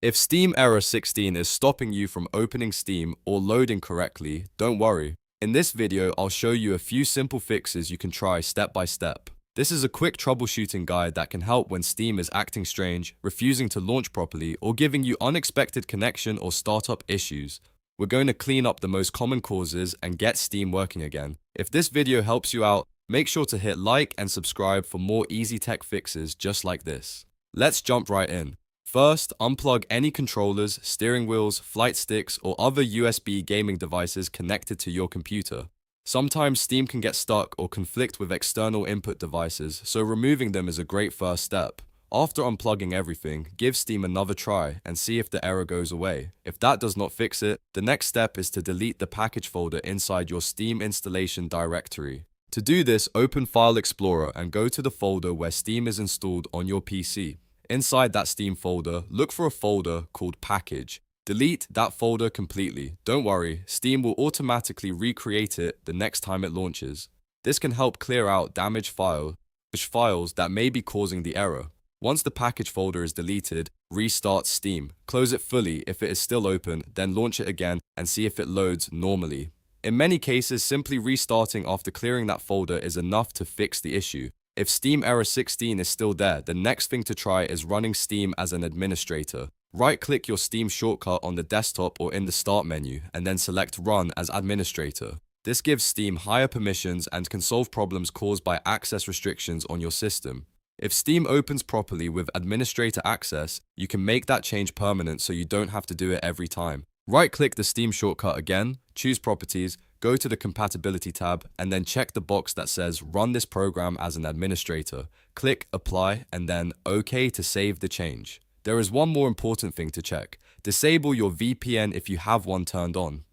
If Steam Error 16 is stopping you from opening Steam or loading correctly, don't worry. In this video, I'll show you a few simple fixes you can try step by step. This is a quick troubleshooting guide that can help when Steam is acting strange, refusing to launch properly, or giving you unexpected connection or startup issues. We're going to clean up the most common causes and get Steam working again. If this video helps you out, make sure to hit like and subscribe for more easy tech fixes just like this. Let's jump right in. First, unplug any controllers, steering wheels, flight sticks, or other USB gaming devices connected to your computer. Sometimes Steam can get stuck or conflict with external input devices, so removing them is a great first step. After unplugging everything, give Steam another try and see if the error goes away. If that does not fix it, the next step is to delete the package folder inside your Steam installation directory. To do this, open File Explorer and go to the folder where Steam is installed on your PC. Inside that Steam folder, look for a folder called Package. Delete that folder completely. Don't worry, Steam will automatically recreate it the next time it launches. This can help clear out damaged files that may be causing the error. Once the package folder is deleted, restart Steam. Close it fully if it is still open, then launch it again and see if it loads normally. In many cases, simply restarting after clearing that folder is enough to fix the issue. If Steam Error 16 is still there, the next thing to try is running Steam as an administrator. Right-click your Steam shortcut on the desktop or in the Start menu, and then select Run as Administrator. This gives Steam higher permissions and can solve problems caused by access restrictions on your system. If Steam opens properly with administrator access, you can make that change permanent so you don't have to do it every time. Right-click the Steam shortcut again, choose Properties, go to the Compatibility tab, and then check the box that says Run this program as an administrator. Click Apply and then OK to save the change. There is one more important thing to check. Disable your VPN if you have one turned on.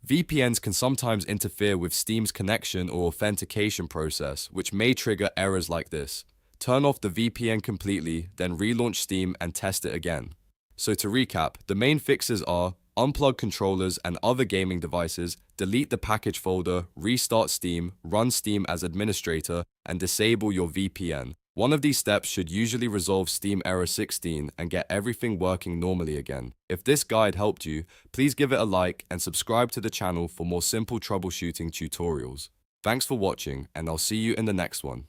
VPNs can sometimes interfere with Steam's connection or authentication process, which may trigger errors like this. Turn off the VPN completely, then relaunch Steam and test it again. So to recap, the main fixes are unplug controllers and other gaming devices, delete the package folder, restart Steam, run Steam as administrator, and disable your VPN. One of these steps should usually resolve Steam Error 16 and get everything working normally again. If this guide helped you, please give it a like and subscribe to the channel for more simple troubleshooting tutorials. Thanks for watching, and I'll see you in the next one.